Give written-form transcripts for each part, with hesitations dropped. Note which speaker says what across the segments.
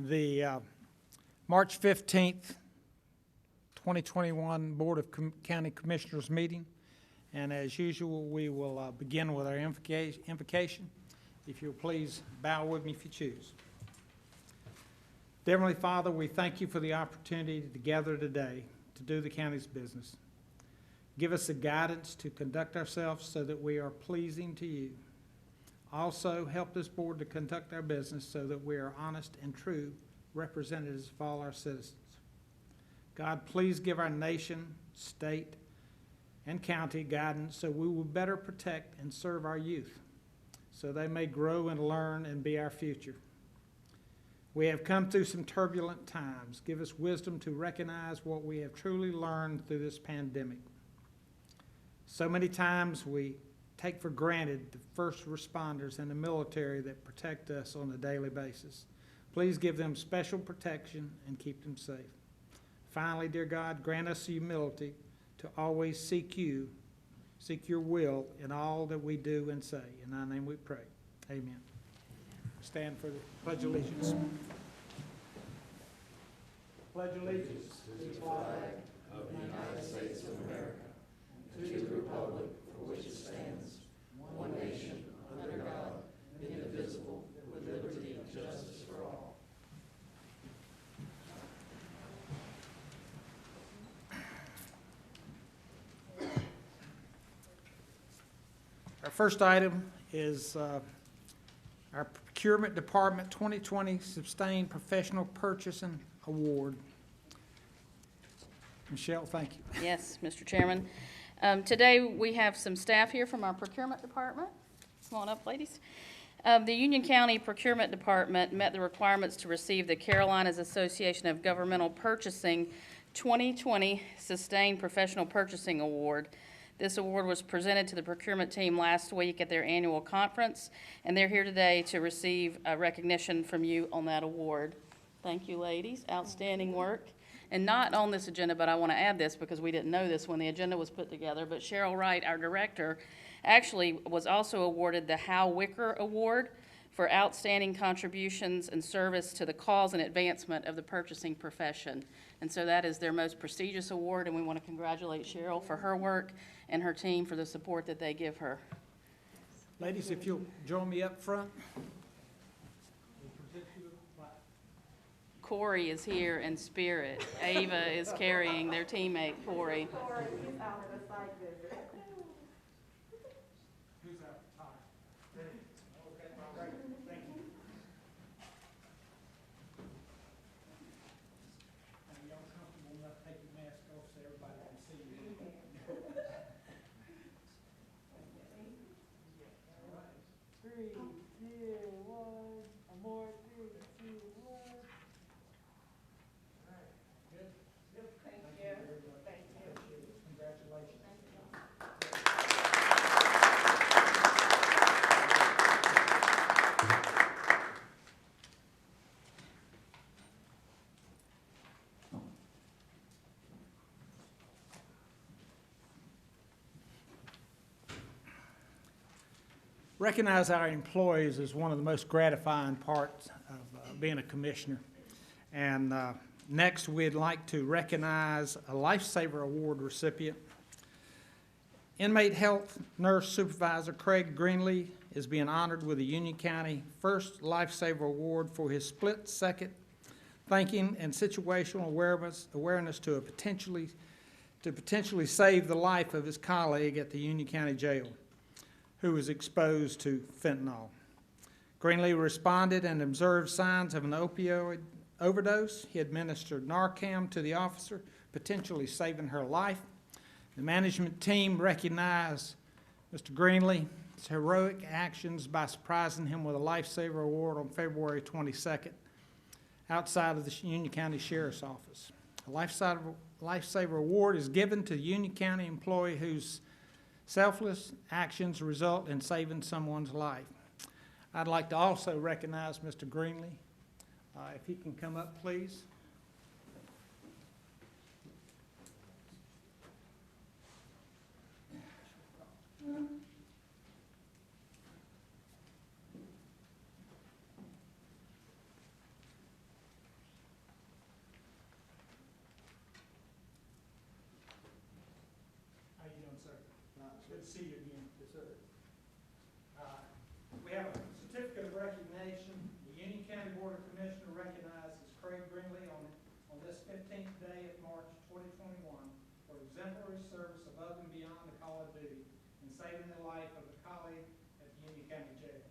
Speaker 1: The March 15th, 2021 Board of County Commissioners meeting. And as usual, we will begin with our invocation. If you'll please bow with me if you choose. Dear Heavenly Father, we thank you for the opportunity to gather today to do the county's business. Give us the guidance to conduct ourselves so that we are pleasing to you. Also, help this board to conduct our business so that we are honest and true representatives of all our citizens. God, please give our nation, state, and county guidance so we will better protect and serve our youth, so they may grow and learn and be our future. We have come through some turbulent times. Give us wisdom to recognize what we have truly learned through this pandemic. So many times we take for granted the first responders and the military that protect us on a daily basis. Please give them special protection and keep them safe. Finally, dear God, grant us the humility to always seek your will in all that we do and say. In thy name we pray. Amen. Stand for the Pledge of Allegiance. Pledge allegiance to the flag of the United States of America, and to the republic for which it stands, one nation, under God, indivisible, with liberty and justice for all. Our first item is our Procurement Department 2020 Sustained Professional Purchasing Award. Michelle, thank you.
Speaker 2: Yes, Mr. Chairman. Today we have some staff here from our Procurement Department. Come on up, ladies. The Union County Procurement Department met the requirements to receive the Carolinas Association of Governmental Purchasing 2020 Sustained Professional Purchasing Award. This award was presented to the procurement team last week at their annual conference, and they're here today to receive a recognition from you on that award. Thank you, ladies. Outstanding work. And not on this agenda, but I want to add this because we didn't know this when the agenda was put together, but Cheryl Wright, our director, actually was also awarded the Hal Wicker Award for outstanding contributions and service to the cause and advancement of the purchasing profession. And so that is their most prestigious award, and we want to congratulate Cheryl for her work and her team for the support that they give her.
Speaker 1: Ladies, if you'll join me up front.
Speaker 2: Corey is here in spirit. Ava is carrying their teammate, Corey.
Speaker 3: Corey is out at a site visit.
Speaker 1: Who's out of time? Okay, all right, thank you. Are y'all comfortable enough to take your mask off so everybody can see you? All right.
Speaker 3: 3, 2, 1. One more. 3, 2, 1.
Speaker 1: Good?
Speaker 3: Thank you. Thank you.
Speaker 1: Congratulations. Recognize our employees is one of the most gratifying parts of being a commissioner. And next, we'd like to recognize a Lifesaver Award recipient. Inmate Health Nurse Supervisor Craig Greenlee is being honored with the Union County First Lifesaver Award for his split-second thinking and situational awareness to potentially save the life of his colleague at the Union County Jail, who was exposed to fentanyl. Greenlee responded and observed signs of an opioid overdose. He administered Narcan to the officer, potentially saving her life. The management team recognized Mr. Greenlee's heroic actions by surprising him with a Lifesaver Award on February 22nd outside of the Union County Sheriff's Office. A Lifesaver Award is given to the Union County employee whose selfless actions result in saving someone's life. I'd like to also recognize Mr. Greenlee. If he can come up, please. Good to see you again. Yes, sir. We have a certificate of recognition. The Union County Board of Commissioners recognizes Craig Greenlee on this 15th day of March 2021 for exemplary service above and beyond the call of duty in saving the life of a colleague at the Union County Jail.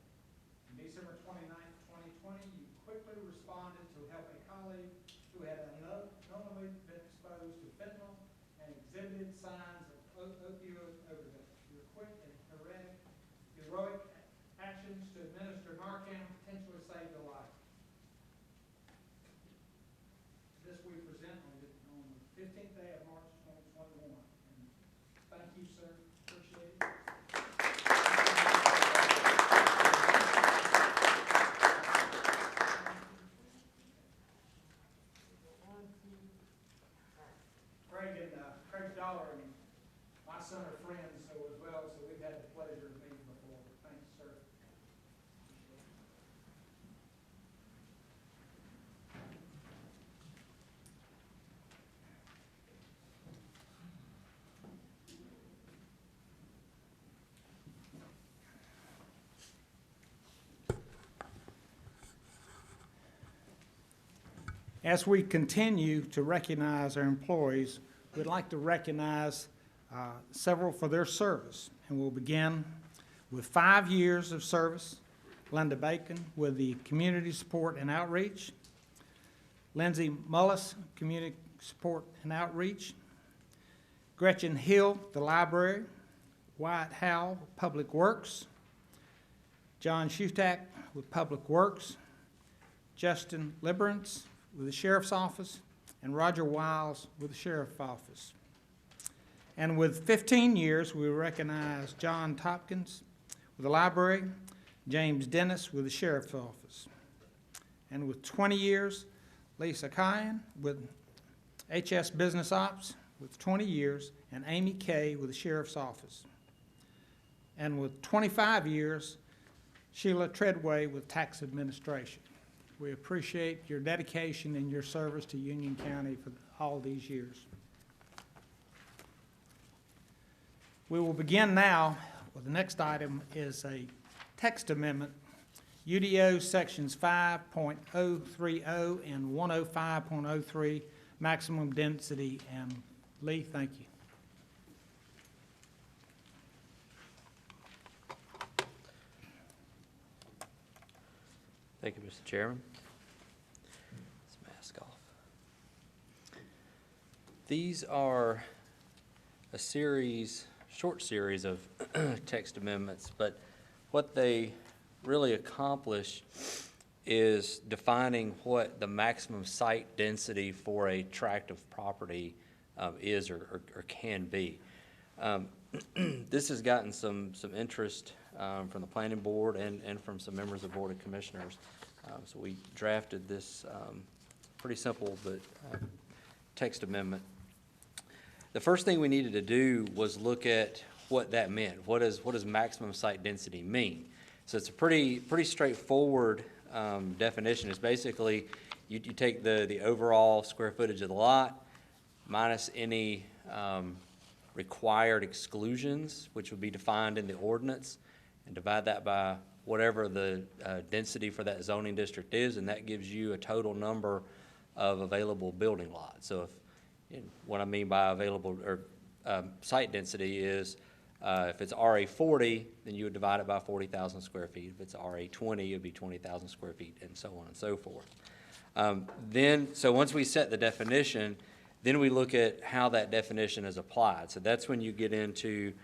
Speaker 1: On December 29th, 2020, you quickly responded to help a colleague who had unknowingly been exposed to fentanyl and exhibited signs of opioid overdose. Your quick and heroic actions to administer Narcan potentially saved a life. This we present on the 15th day of March 2021. And thank you, sir. Appreciate it. Craig Dollar and my son are friends so as well, so we've had the pleasure of meeting before. Thanks, sir. As we continue to recognize our employees, we'd like to recognize several for their service. And we'll begin with 5 years of service. Linda Bacon with the Community Support and Outreach. Lindsay Mullis, Community Support and Outreach. Gretchen Hill, the Library. Wyatt Howell, Public Works. John Shutak with Public Works. Justin Liberance with the Sheriff's Office, and Roger Wiles with the Sheriff's Office. And with 15 years, we recognize John Tompkins with the Library, James Dennis with the Sheriff's Office. And with 20 years, Lisa Kyan with HS Business Ops with 20 years, and Amy Kay with the Sheriff's Office. And with 25 years, Sheila Treadway with Tax Administration. We appreciate your dedication and your service to Union County for all these years. We will begin now with the next item is a text amendment, UDO sections 5.030 and 105.03 maximum density. And Lee, thank you.
Speaker 4: Thank you, Mr. Chairman. Let's mask off. These are a short series of text amendments, but what they really accomplish is defining what the maximum site density for a tract of property is or can be. This has gotten some interest from the planning board and from some members of the Board of Commissioners. So we drafted this pretty simple but text amendment. The first thing we needed to do was look at what that meant. What does maximum site density mean? So it's a pretty straightforward definition. It's basically you take the overall square footage of the lot minus any required exclusions, which would be defined in the ordinance, and divide that by whatever the density for that zoning district is, and that gives you a total number of available building lots. So what I mean by available or site density is if it's RA 40, then you would divide it by 40,000 square feet. If it's RA 20, it would be 20,000 square feet, and so on and so forth. So once we set the definition, then we look at how that definition is applied. So that's when you get into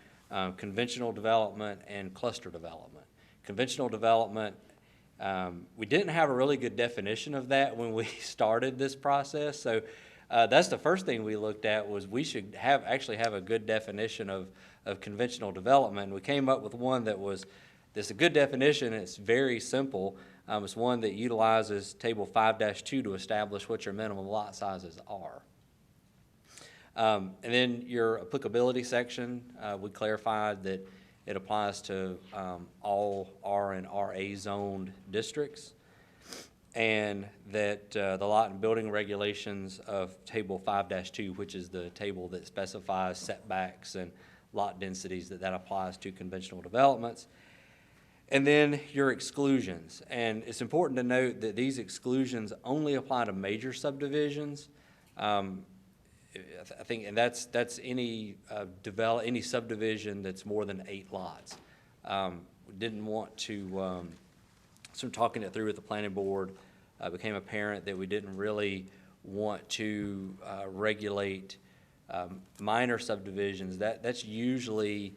Speaker 4: conventional development and cluster development. Conventional development, we didn't have a really good definition of that when we started this process. So that's the first thing we looked at, was we should actually have a good definition of conventional development. We came up with one that's a good definition. It's very simple. It's one that utilizes Table 5-2 to establish what your minimum lot sizes are. And then your applicability section, we clarified that it applies to all R and RA zoned districts, and that the lot and building regulations of Table 5-2, which is the table that specifies setbacks and lot densities that applies to conventional developments. And then your exclusions. And it's important to note that these exclusions only apply to major subdivisions. I think, and that's any any subdivision that's more than 8 lots. We didn't want to, so talking it through with the planning board, became apparent that we didn't really want to regulate minor subdivisions. That's usually,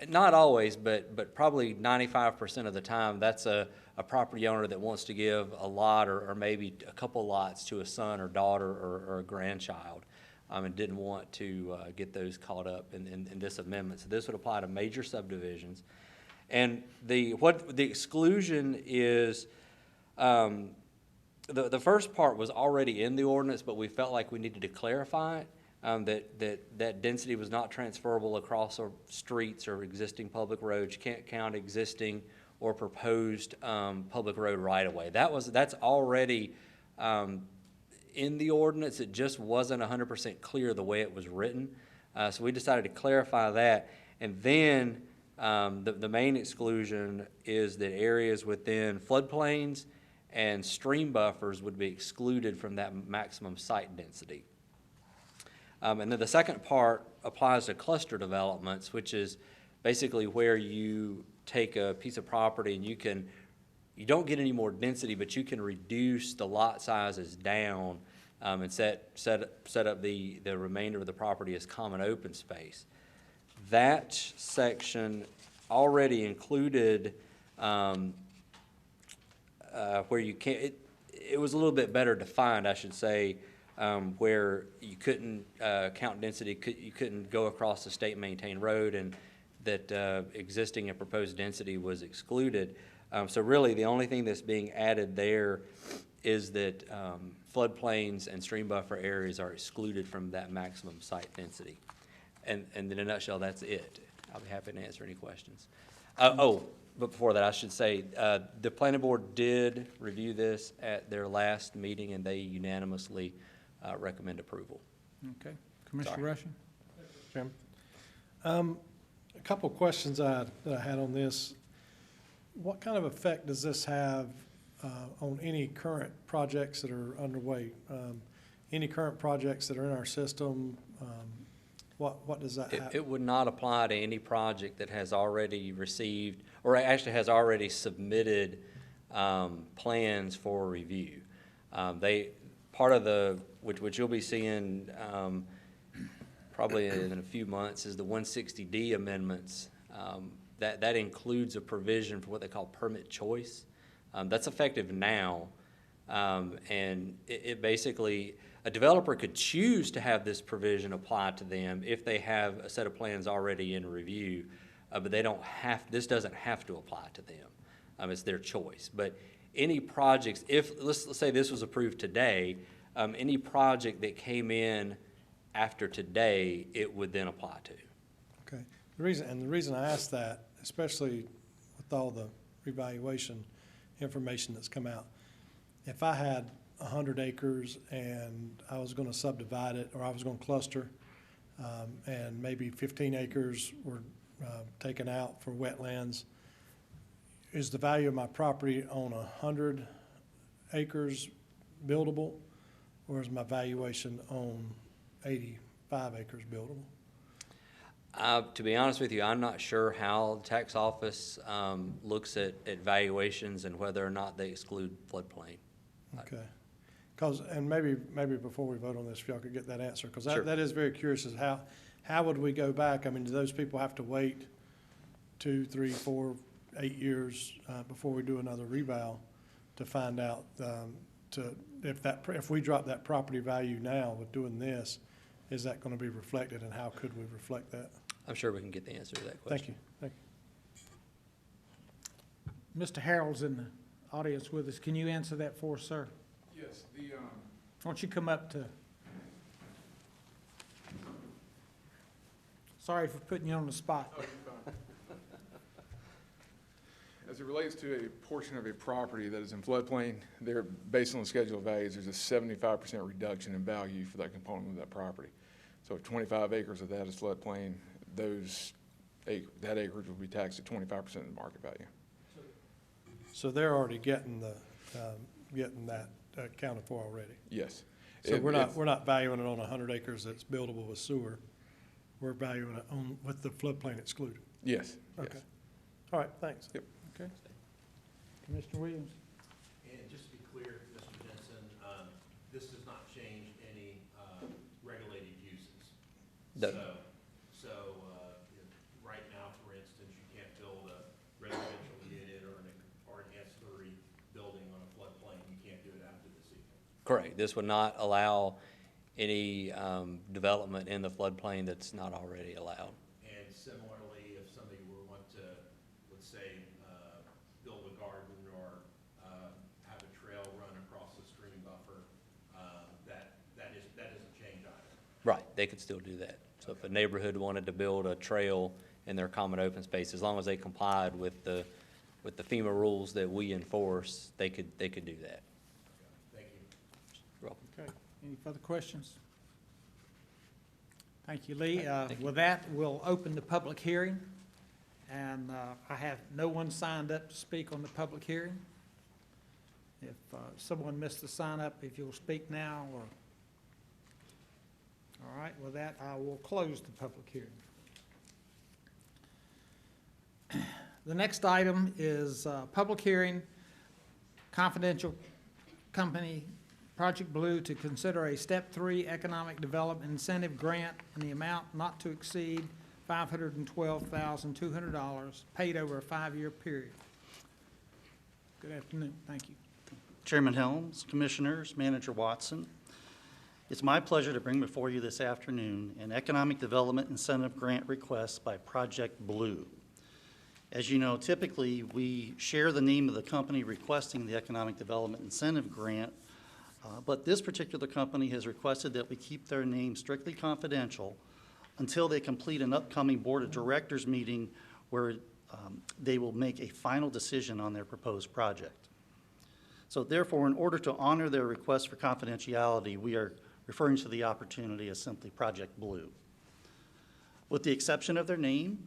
Speaker 4: not always, but probably 95% of the time, that's a property owner that wants to give a lot or maybe a couple lots to a son or daughter or a grandchild, and didn't want to get those caught up in this amendment. So this would apply to major subdivisions. And what the exclusion is, the first part was already in the ordinance, but we felt like we needed to clarify it. That density was not transferable across streets or existing public roads. You can't count existing or proposed public road right-of-way. That's already in the ordinance. It just wasn't 100% clear the way it was written. So we decided to clarify that. And then the main exclusion is that areas within floodplains and stream buffers would be excluded from that maximum site density. And then the second part applies to cluster developments, which is basically where you take a piece of property and you don't get any more density, but you can reduce the lot sizes down and set up the remainder of the property as common open space. That section already included where you can't, it was a little bit better defined, I should say, where you couldn't count density, you couldn't go across the state-maintained road, and that existing and proposed density was excluded. So really, the only thing that's being added there is that floodplains and stream buffer areas are excluded from that maximum site density. And in a nutshell, that's it. I'll be happy to answer any questions. But before that, I should say, the planning board did review this at their last meeting, and they unanimously recommend approval.
Speaker 1: Okay. Commissioner
Speaker 4: Sorry.
Speaker 1: Rushing?
Speaker 5: Chairman. A couple of questions that I had on this. What kind of effect does this have on any current projects that are underway? Any current projects that are in our system? What does that have?
Speaker 4: It would not apply to any project that has already received, or actually has already submitted plans for review. Part of which you'll be seeing probably in a few months, is the 160D amendments. That includes a provision for what they call permit choice. That's effective now, and it basically, a developer could choose to have this provision applied to them if they have a set of plans already in review, but they don't have, this doesn't have to apply to them. It's their choice. But any projects, let's say this was approved today, any project that came in after today, it would then apply to.
Speaker 5: Okay. The reason I asked that, especially with all the revaluation information that's come out, if I had 100 acres and I was going to subdivide it, or I was going to cluster, and maybe 15 acres were taken out for wetlands, is the value of my property on 100 acres buildable, or is my valuation on 85 acres buildable?
Speaker 4: To be honest with you, I'm not sure how the tax office looks at valuations and whether or not they exclude floodplain.
Speaker 5: Okay. And maybe before we vote on this, if y'all could get that answer, because
Speaker 4: Sure.
Speaker 5: that is very curious, is how would we go back? I mean, do those people have to wait 2, 3, 4, 8 years before we do another reval to find out if we drop that property value now with doing this, is that going to be reflected, and how could we reflect that?
Speaker 4: I'm sure we can get the answer to that question.
Speaker 5: Thank you.
Speaker 1: Mr. Harold's in the audience with us. Can you answer that for us, sir?
Speaker 6: Yes,
Speaker 1: Why don't you come up to... Sorry for putting you on the spot.
Speaker 6: oh, you're fine. As it relates to a portion of a property that is in floodplain, there, based on the schedule of values, there's a 75% reduction in value for that component of that property. So if 25 acres of that is floodplain, that acreage will be taxed at 25% of the market value.
Speaker 5: So they're already getting that accounted for already?
Speaker 6: Yes.
Speaker 5: So we're not valuing it on 100 acres that's buildable with sewer. We're valuing it on, with the floodplain excluded?
Speaker 6: Yes.
Speaker 5: Okay.
Speaker 6: Yes.
Speaker 5: All right, thanks.
Speaker 6: Yep.
Speaker 1: Okay. Commissioner Williams?
Speaker 7: And just to be clear, Mr. Jensen, this does not change any regulated uses.
Speaker 4: No.
Speaker 7: Right now, for instance, you can't build a residential unit or an S3 building on a floodplain. You can't do it after this evening.
Speaker 4: Correct. This would not allow any development in the floodplain that's not already allowed.
Speaker 7: And similarly, if somebody were want to, let's say, build a garden or have a trail run across a stream buffer, that doesn't change either.
Speaker 4: Right, they could still do that. So if a neighborhood wanted to build a trail in their common open space, as long as they complied with the FEMA rules that we enforce, they could do that.
Speaker 7: Thank you.
Speaker 4: You're welcome.
Speaker 1: Okay. Any further questions? Thank you, Lee.
Speaker 4: Thank you.
Speaker 1: With that, we'll open the public hearing. And I have no one signed up to speak on the public hearing. If someone missed the sign up, if you'll speak now or... All right, with that, I will close the public hearing. The next item is public hearing, confidential company, Project Blue, to consider a Step 3 Economic Development Incentive Grant in the amount not to exceed $512,200, paid over a 5-year period. Good afternoon. Thank you.
Speaker 8: Chairman Helms, Commissioners, Manager Watson. It's my pleasure to bring before you this afternoon an Economic Development Incentive Grant request by Project Blue. As you know, typically we share the name of the company requesting the Economic Development Incentive Grant, but this particular company has requested that we keep their name strictly confidential until they complete an upcoming Board of Directors meeting where they will make a final decision on their proposed project. So therefore, in order to honor their request for confidentiality, we are referring to the opportunity as simply Project Blue. With the exception of their name,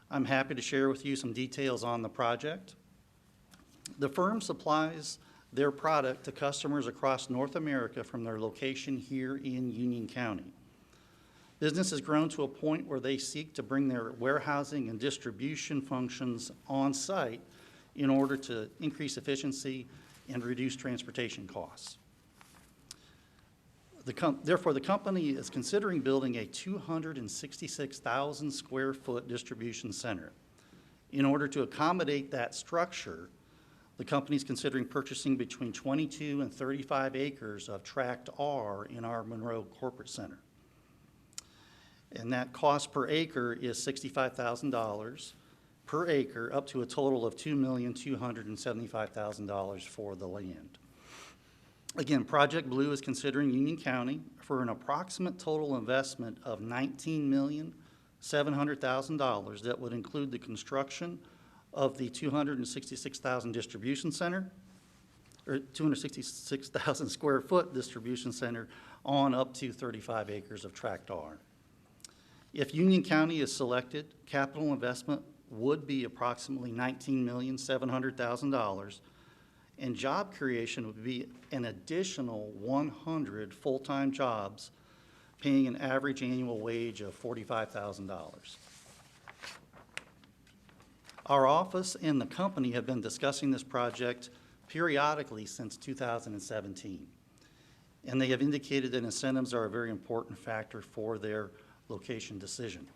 Speaker 8: I'm happy to share with you some details on the project. The firm supplies their product to customers across North America from their location here in Union County. Business has grown to a point where they seek to bring their warehousing and distribution functions on site in order to increase efficiency and reduce transportation costs. Therefore, the company is considering building a 266,000 square foot distribution center. In order to accommodate that structure, the company is considering purchasing between 22 and 35 acres of Tract R in our Monroe Corporate Center. And that cost per acre is $65,000 per acre, up to a total of $2,275,000 for the land. Again, Project Blue is considering Union County for an approximate total investment of $19,700,000 that would include the construction of the 266,000 distribution center, or 266,000 square foot distribution center on up to 35 acres of Tract R. If Union County is selected, capital investment would be approximately $19,700,000, and job creation would be an additional 100 full-time jobs, paying an average annual wage of $45,000. Our office and the company have been discussing this project periodically since 2017, and they have indicated that incentives are a very important factor for their location decision.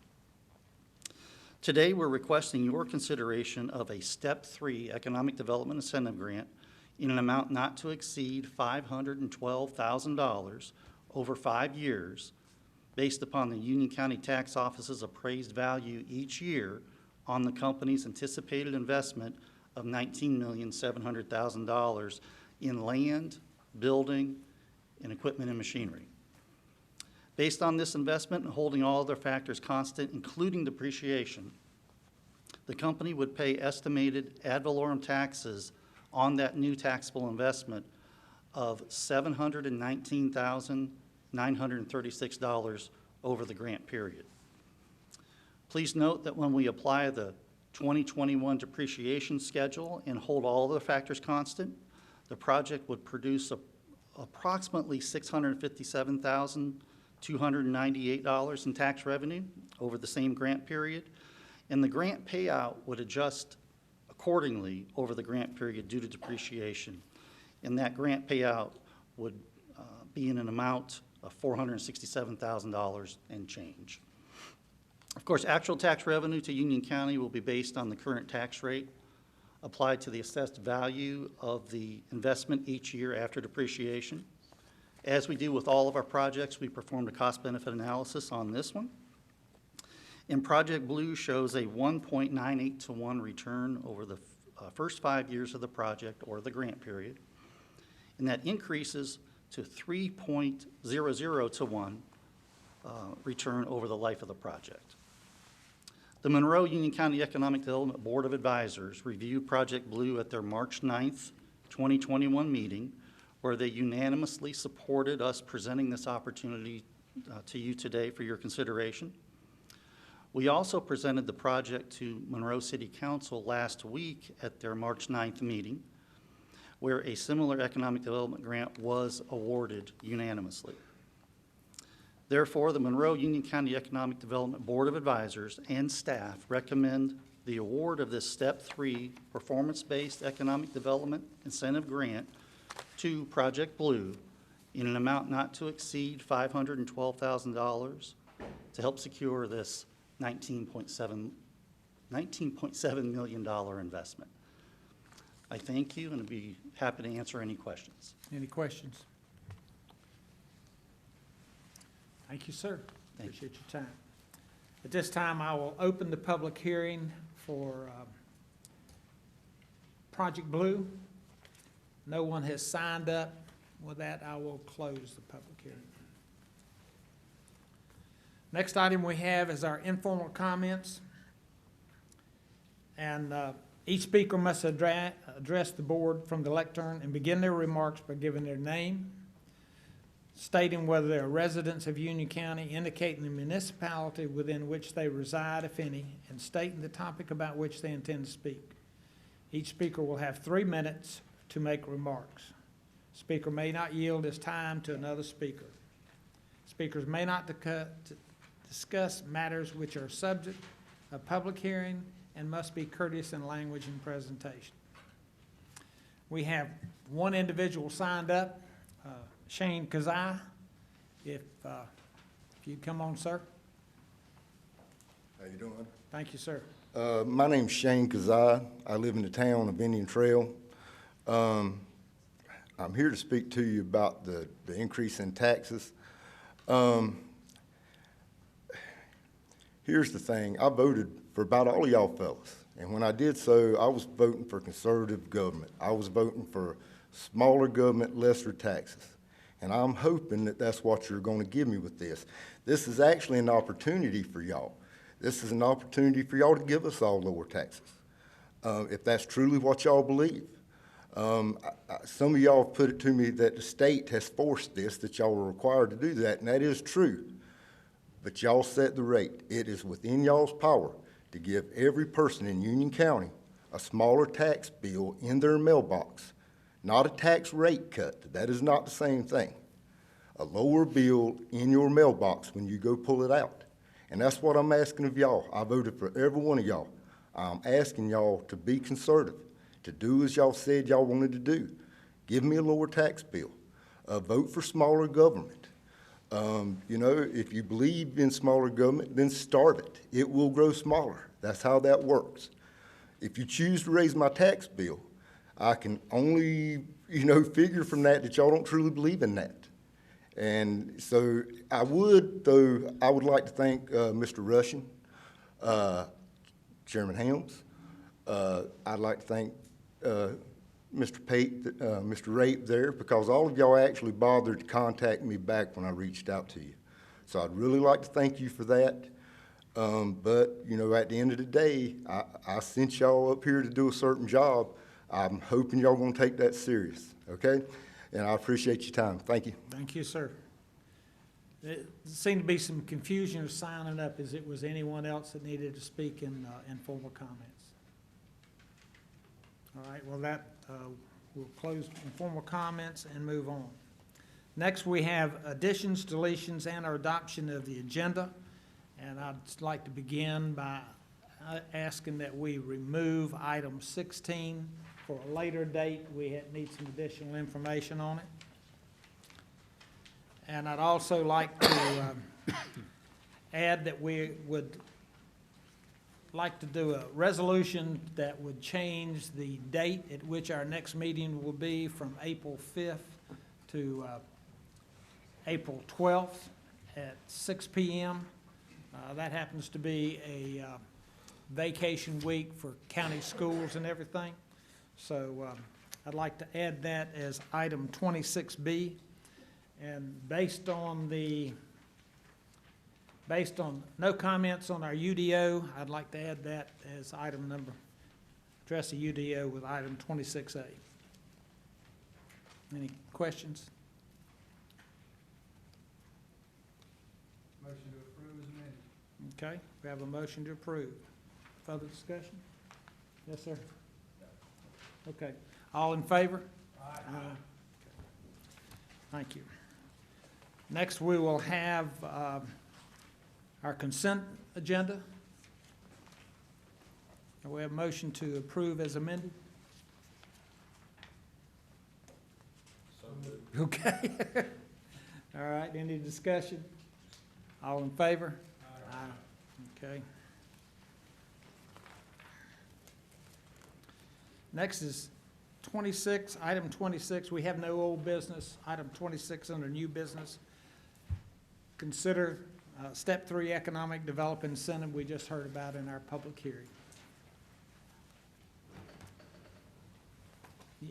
Speaker 8: Today, we're requesting your consideration of a Step 3 Economic Development Incentive Grant in an amount not to exceed $512,000 over 5 years, based upon the Union County Tax Office's appraised value each year on the company's anticipated investment of $19,700,000 in land, building, and equipment and machinery. Based on this investment and holding all other factors constant, including depreciation, the company would pay estimated ad valorem taxes on that new taxable investment of $719,936 over the grant period. Please note that when we apply the 2021 depreciation schedule and hold all other factors constant, the project would produce approximately $657,298 in tax revenue over the same grant period, and the grant payout would adjust accordingly over the grant period due to depreciation, and that grant payout would be in an amount of $467,000 and change. Of course, actual tax revenue to Union County will be based on the current tax rate applied to the assessed value of the investment each year after depreciation. As we do with all of our projects, we performed a cost-benefit analysis on this one. And Project Blue shows a 1.98 to 1 return over the first 5 years of the project or the grant period, and that increases to 3.00 to 1 return over the life of the project. The Monroe Union County Economic Development Board of Advisors reviewed Project Blue at their March 9th, 2021 meeting, where they unanimously supported us presenting this opportunity to you today for your consideration. We also presented the project to Monroe City Council last week at their March 9th meeting, where a similar economic development grant was awarded unanimously. Therefore, the Monroe Union County Economic Development Board of Advisors and staff recommend the award of this Step 3 Performance-Based Economic Development Incentive Grant to Project Blue in an amount not to exceed $512,000 to help secure this $19.7 million investment. I thank you and I'd be happy to answer any questions.
Speaker 1: Any questions? Thank you, sir.
Speaker 8: Thank
Speaker 1: Appreciate your time. At this time, I will open the public hearing for Project Blue. No one has signed up. With that, I will close the public hearing. Next item we have is our informal comments. And each speaker must address the board from the lectern and begin their remarks by giving their name, stating whether they are residents of Union County, indicating the municipality within which they reside, if any, and stating the topic about which they intend to speak. Each speaker will have 3 minutes to make remarks. Speaker may not yield his time to another speaker. Speakers may not discuss matters which are subject of public hearing and must be courteous in language and presentation. We have one individual signed up, Shane Kazai. If you'd come on, sir.
Speaker 9: How you doing?
Speaker 1: Thank you, sir.
Speaker 9: My name's Shane Kazai. I live in the town of Indian Trail. I'm here to speak to you about the increase in taxes. Here's the thing. I voted for about all of y'all fellas. And when I did so, I was voting for conservative government. I was voting for smaller government, lesser taxes. And I'm hoping that that's what you're going to give me with this. This is actually an opportunity for y'all. This is an opportunity for y'all to give us all lower taxes, if that's truly what y'all believe. Some of y'all have put it to me that the state has forced this, that y'all are required to do that, and that is true. But y'all set the rate. It is within y'all's power to give every person in Union County a smaller tax bill in their mailbox. Not a tax rate cut. That is not the same thing. A lower bill in your mailbox when you go pull it out. And that's what I'm asking of y'all. I voted for every one of y'all. I'm asking y'all to be conservative, to do as y'all said y'all wanted to do. Give me a lower tax bill. Vote for smaller government. You know, if you believe in smaller government, then start it. It will grow smaller. That's how that works. If you choose to raise my tax bill, I can only, figure from that y'all don't truly believe in that. And so I would like to thank Mr. Russian, Chairman Helms. I'd like to thank Mr. Pate, Mr. Rape there, because all of y'all actually bothered to contact me back when I reached out to you. So I'd really like to thank you for that. But, at the end of the day, I sent y'all up here to do a certain job. I'm hoping y'all gonna take that serious, okay? And I appreciate your time. Thank you.
Speaker 1: Thank you, sir. There seemed to be some confusion of signing up. Is it was anyone else that needed to speak in informal comments? All right, well, we'll close informal comments and move on. Next, we have additions, deletions, and our adoption of the agenda. And I'd like to begin by asking that we remove item 16 for a later date. We need some additional information on it. And I'd also like to add that we would like to do a resolution that would change the date at which our next meeting will be from April 5th to April 12th at 6 p.m. That happens to be a vacation week for county schools and everything. So I'd like to add that as item 26B. And based on no comments on our UDO, I'd like to add that as item number, address the UDO with item 26A. Any questions?
Speaker 3: Motion to approve is amended.
Speaker 1: Okay, we have a motion to approve. Further discussion? Yes, sir? Okay, all in favor? Aye. Thank you. Next, we will have our consent agenda. We have a motion to approve as amended.
Speaker 3: So moved.
Speaker 1: Okay. All right, any discussion? All in favor? Aye. Okay. Next is 26, item 26. We have no old business. Item 26 under new business. Consider step 3 economic development incentive we just heard about in our public hearing.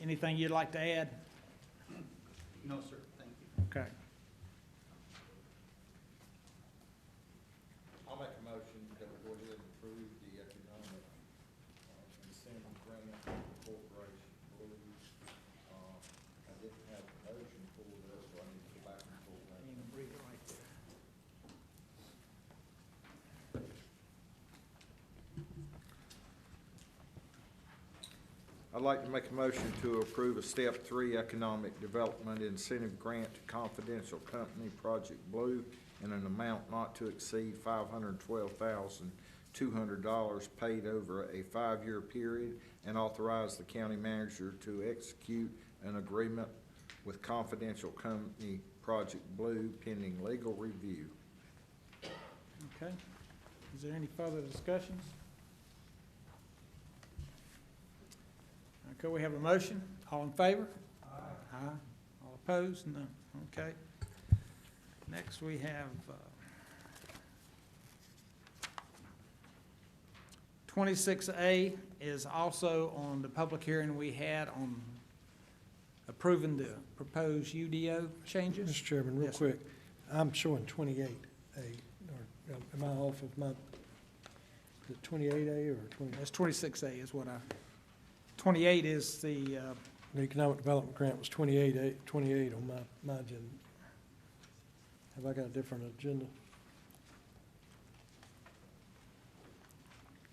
Speaker 1: Anything you'd like to add?
Speaker 8: No, sir, thank you.
Speaker 1: Okay.
Speaker 10: I'll make a motion that we go ahead and approve the economic incentive grant corporation. I didn't have a motion for this, so I need to go back and pull that.
Speaker 1: You can read it right there.
Speaker 10: I'd like to make a motion to approve a step 3 economic development incentive grant to confidential company Project Blue in an amount not to exceed $512,200 paid over a 5-year period, and authorize the county manager to execute an agreement with confidential company Project Blue pending legal review.
Speaker 1: Okay. Is there any further discussions? Okay, we have a motion. All in favor? Aye. Aye. All opposed? No. Okay. Next, we have 26A is also on the public hearing we had on approving the proposed UDO changes.
Speaker 5: Mr. Chairman, real
Speaker 1: Yes, sir.
Speaker 5: quick, I'm showing 28A, or am I off of my, is it 28A or 20?
Speaker 1: That's 26A is what 28 is the,
Speaker 5: The economic development grant was 28 on my agenda. Have I got a different agenda?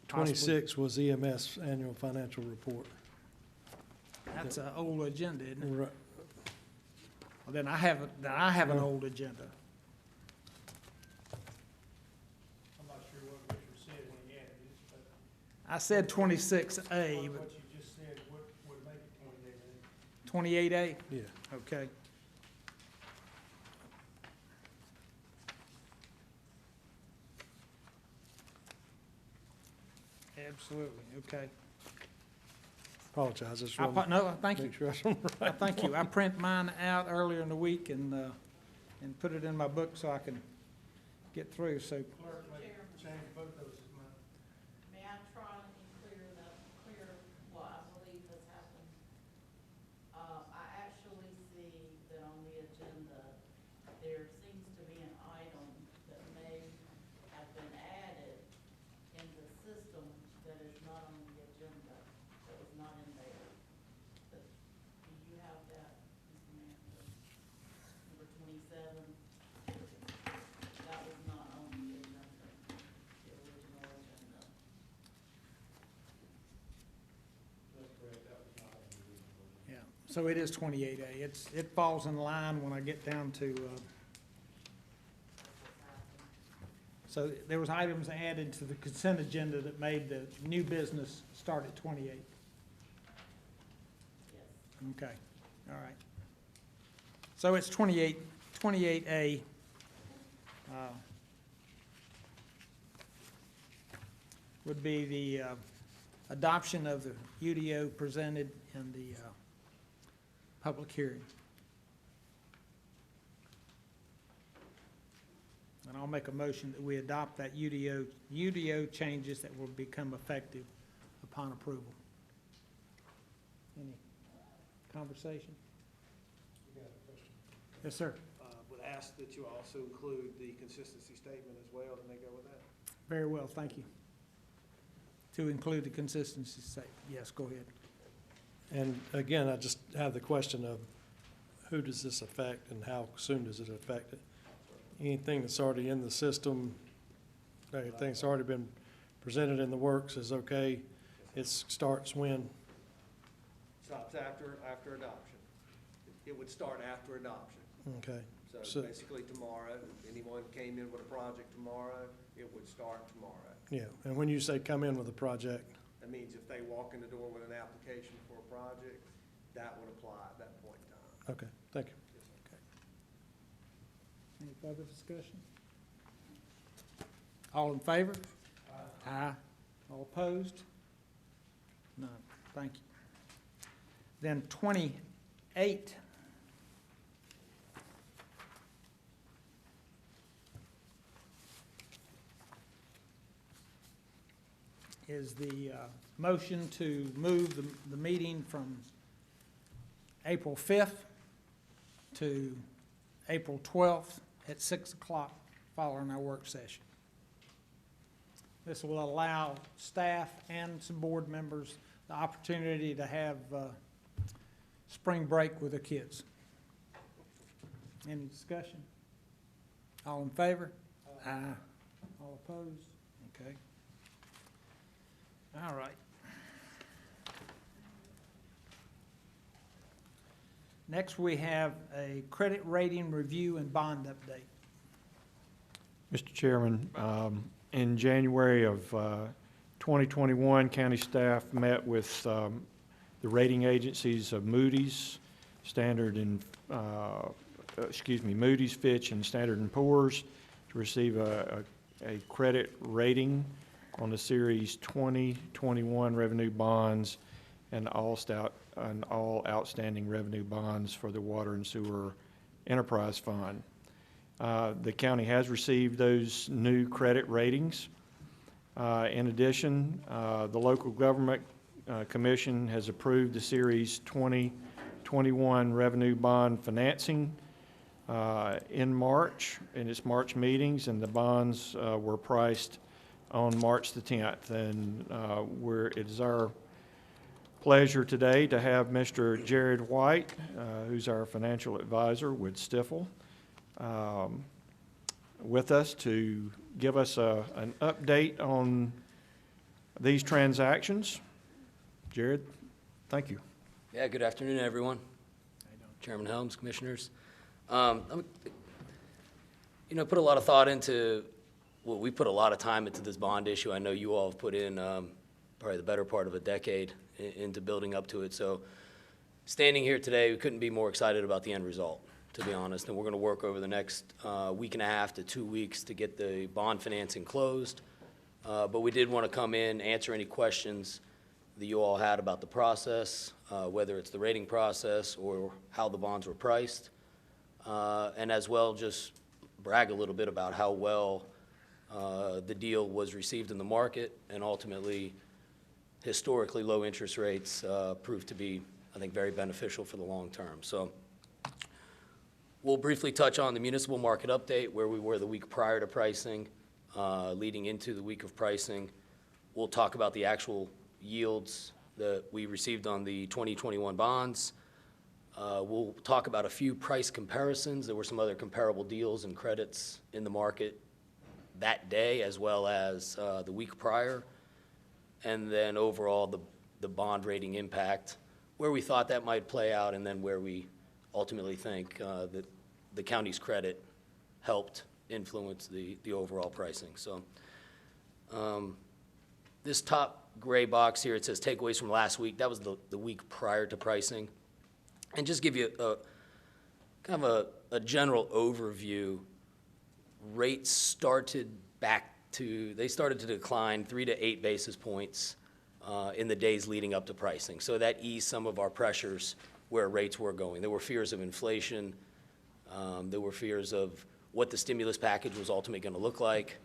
Speaker 1: Possibly.
Speaker 5: 26 was EMS annual financial report.
Speaker 1: that's an old agenda, isn't it?
Speaker 5: Right.
Speaker 1: Well, then I have an old agenda.
Speaker 3: I'm not sure what Richard said when he added this, but
Speaker 1: I said 26A,
Speaker 3: what
Speaker 1: but
Speaker 3: you just said would make it 28A.
Speaker 1: 28A?
Speaker 5: Yeah.
Speaker 1: Okay. Absolutely, okay.
Speaker 5: Apologize, just
Speaker 1: No, thank you.
Speaker 5: make sure I'm right.
Speaker 1: Thank you. I print mine out earlier in the week and put it in my book so I can get through, so.
Speaker 3: Clerk may change both those as mine.
Speaker 11: May I try and clear what I believe has happened? I actually see that on the agenda, there seems to be an item that may have been added in the system that is not on the agenda, that was not in there. But do you have that, Mr. Manager? Number 27?
Speaker 1: So it is 28A. It falls in line when I get down to, so there was items added to the consent agenda that made the new business start at 28.
Speaker 11: Yes.
Speaker 1: Okay, all right. So it's 28A. Would be the adoption of the UDO presented in the public hearing. And I'll make a motion that we adopt that UDO changes that will become effective upon approval. Any conversation? Yes, sir.
Speaker 12: Would ask that you also include the consistency statement as well to make go with that.
Speaker 1: Very well, thank you. To include the consistency statement. Yes, go ahead.
Speaker 5: And again, I just have the question of who does this affect and how soon does it affect it? Anything that's already in the system, anything that's already been presented in the works is okay. It starts when?
Speaker 12: Stops after adoption. It would start after adoption.
Speaker 5: Okay.
Speaker 12: So basically tomorrow, anyone came in with a project tomorrow, it would start tomorrow.
Speaker 5: Yeah, and when you say come in with a project,
Speaker 12: That means if they walk in the door with an application for a project, that would apply at that point in time.
Speaker 5: okay, thank you.
Speaker 1: Any further discussion? All in favor? Aye. All opposed? None. Thank you. Then 28. Is the motion to move the meeting from April 5th to April 12th at 6 o'clock following our work session. This will allow staff and some board members the opportunity to have spring break with their kids. Any discussion? All in favor? Aye. All opposed? Okay. All right. Next, we have a credit rating review and bond update.
Speaker 13: Mr. Chairman, in January of 2021, county staff met with the rating agencies of Moody's, Moody's, Fitch, and Standard & Poor's to receive a credit rating on the Series 2021 revenue bonds and all outstanding revenue bonds for the Water and Sewer Enterprise Fund. The county has received those new credit ratings. In addition, the local government commission has approved the Series 2021 revenue bond financing in March, in its March meetings, and the bonds were priced on March the 10th. And it is our pleasure today to have Mr. Jared White, who's our financial advisor with Stifel, with us to give us an update on these transactions. Jared, thank you.
Speaker 4: Yeah, good afternoon, everyone. Chairman Helms, commissioners. Put a lot of thought into, well, we put a lot of time into this bond issue. I know you all have put in probably the better part of a decade into building up to it. So standing here today, we couldn't be more excited about the end result, to be honest. And we're going to work over the next week and a half to 2 weeks to get the bond financing closed. But we did want to come in, answer any questions that you all had about the process, whether it's the rating process or how the bonds were priced. And as well, just brag a little bit about how well the deal was received in the market, and ultimately, historically low interest rates proved to be, I think, very beneficial for the long term. So we'll briefly touch on the municipal market update, where we were the week prior to pricing, leading into the week of pricing. We'll talk about the actual yields that we received on the 2021 bonds. We'll talk about a few price comparisons. There were some other comparable deals and credits in the market that day, as well as the week prior. And then overall, the bond rating impact
Speaker 14: where we thought that might play out, and then where we ultimately think that the county's credit helped influence the overall pricing. So this top gray box here, it says takeaways from last week. That was the week prior to pricing. And just give you a kind of a general overview, rates started to decline 3 to 8 basis points in the days leading up to pricing. So that eased some of our pressures where rates were going. There were fears of inflation. There were fears of what the stimulus package was ultimately going to look like.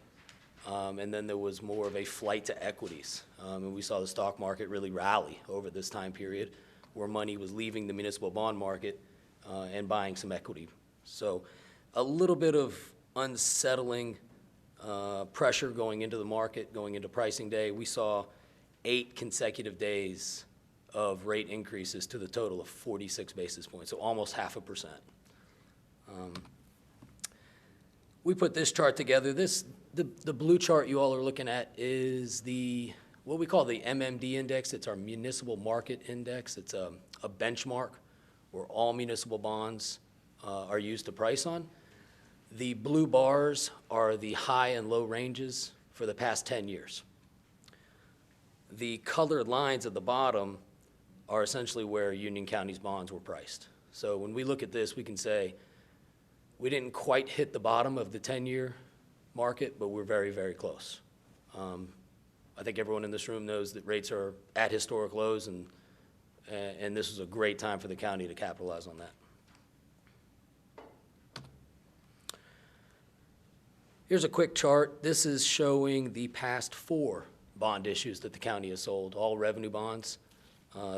Speaker 14: And then there was more of a flight to equities. And we saw the stock market really rally over this time period, where money was leaving the municipal bond market and buying some equity. So a little bit of unsettling pressure going into the market, going into pricing day. We saw 8 consecutive days of rate increases to the total of 46 basis points, so almost 0.5%. We put this chart together. The blue chart you all are looking at is what we call the MMD index. It's our Municipal Market Index. It's a benchmark where all municipal bonds are used to price on. The blue bars are the high and low ranges for the past 10 years. The colored lines at the bottom are essentially where Union County's bonds were priced. So when we look at this, we can say we didn't quite hit the bottom of the 10-year market, but we're very, very close. I think everyone in this room knows that rates are at historic lows, and this was a great time for the county to capitalize on that. Here's a quick chart. This is showing the past 4 bond issues that the county has sold, all revenue bonds.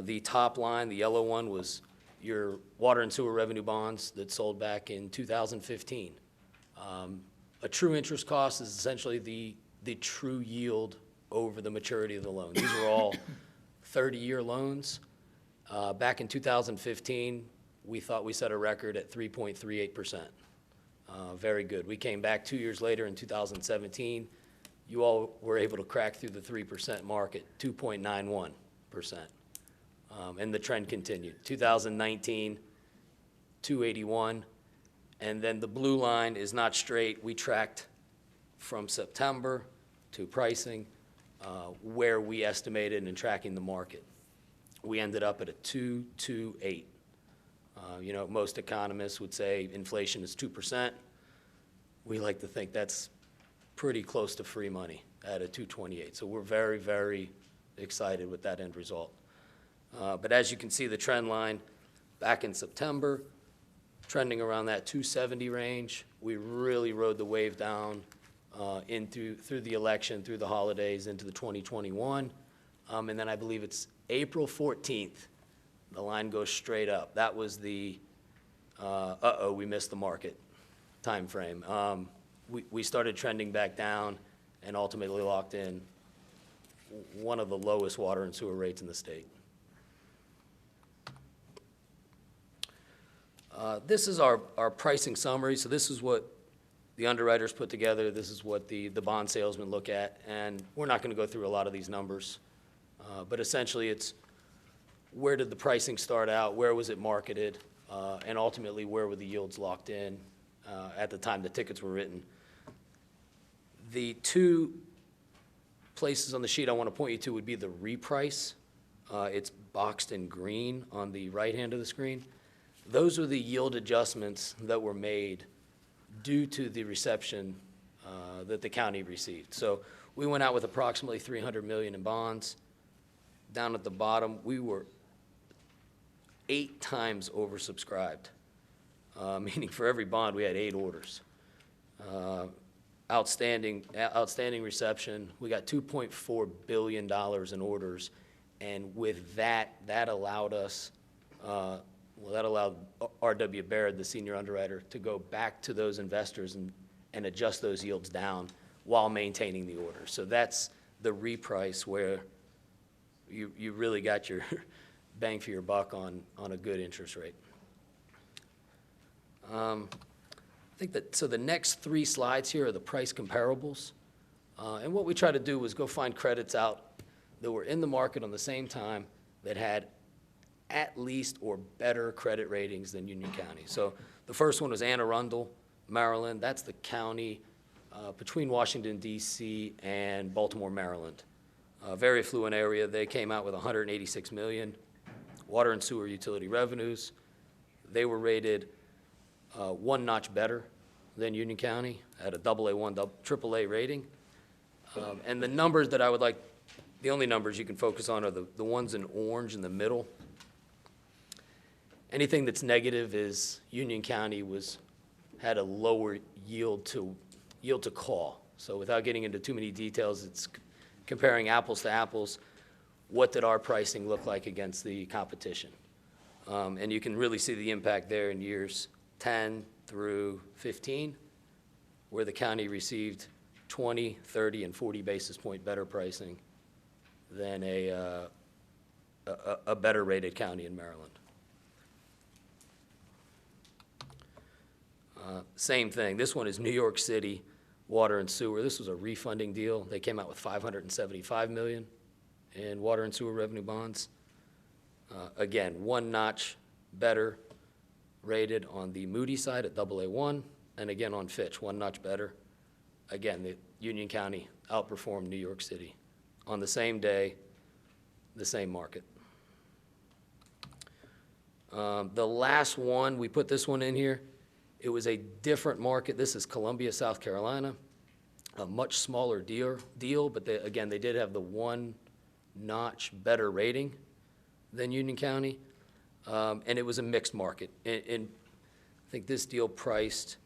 Speaker 14: The top line, the yellow one, was your water and sewer revenue bonds that sold back in 2015. A true interest cost is essentially the true yield over the maturity of the loan. These were all 30-year loans. Back in 2015, we thought we set a record at 3.38%. Very good. We came back 2 years later in 2017. You all were able to crack through the 3% mark at 2.91%. And the trend continued. 2019, 281. And then the blue line is not straight. We tracked from September to pricing where we estimated and tracking the market. We ended up at a 228. Most economists would say inflation is 2%. We like to think that's pretty close to free money at a 228. So we're very, very excited with that end result. But as you can see, the trend line back in September, trending around that 270 range. We really rode the wave down through the election, through the holidays, into the 2021. And then I believe it's April 14th, the line goes straight up. That was the, we missed the market time frame. We started trending back down and ultimately locked in one of the lowest water and sewer rates in the state. This is our pricing summary. So this is what the underwriters put together. This is what the bond salesmen look at. And we're not going to go through a lot of these numbers. But essentially, it's where did the pricing start out, where was it marketed, and ultimately, where were the yields locked in at the time the tickets were written. The 2 places on the sheet I want to point you to would be the reprice. It's boxed in green on the right hand of the screen. Those are the yield adjustments that were made due to the reception that the county received. So we went out with approximately $300 million in bonds. Down at the bottom, we were 8 times oversubscribed, meaning for every bond we had 8 orders. Outstanding reception. We got $2.4 billion in orders, and with that allowed us. That allowed R.W. Baird, the senior underwriter, to go back to those investors and adjust those yields down while maintaining the order. So that's the reprice where you really got your bang for your buck on a good interest rate. I think that, so the next 3 slides here are the price comparables. And what we try to do was go find credits out that were in the market on the same time that had at least or better credit ratings than Union County. So the first one was Anne Arundel, Maryland. That's the county between Washington, D.C. and Baltimore, Maryland. Very affluent area. They came out with 186 million water and sewer utility revenues. They were rated one notch better than Union County at a AA1, AAA rating. And the numbers that I would like, the only numbers you can focus on are the ones in orange in the middle. Anything that's negative is Union County had a lower yield to call. So without getting into too many details, it's comparing apples to apples. What did our pricing look like against the competition? And you can really see the impact there in years 10 through 15, where the county received 20, 30, and 40 basis point better pricing than a better rated county in Maryland. Same thing. This one is New York City Water and Sewer. This was a refunding deal. They came out with $575 million in water and sewer revenue bonds. Again, one notch better rated on the Moody side at AA1, and again on Fitch, one notch better. Again, the Union County outperformed New York City on the same day, the same market. The last one, we put this one in here. It was a different market. This is Columbia, South Carolina. A much smaller deal, but again, they did have the one notch better rating than Union County. And it was a mixed market. And I think this deal priced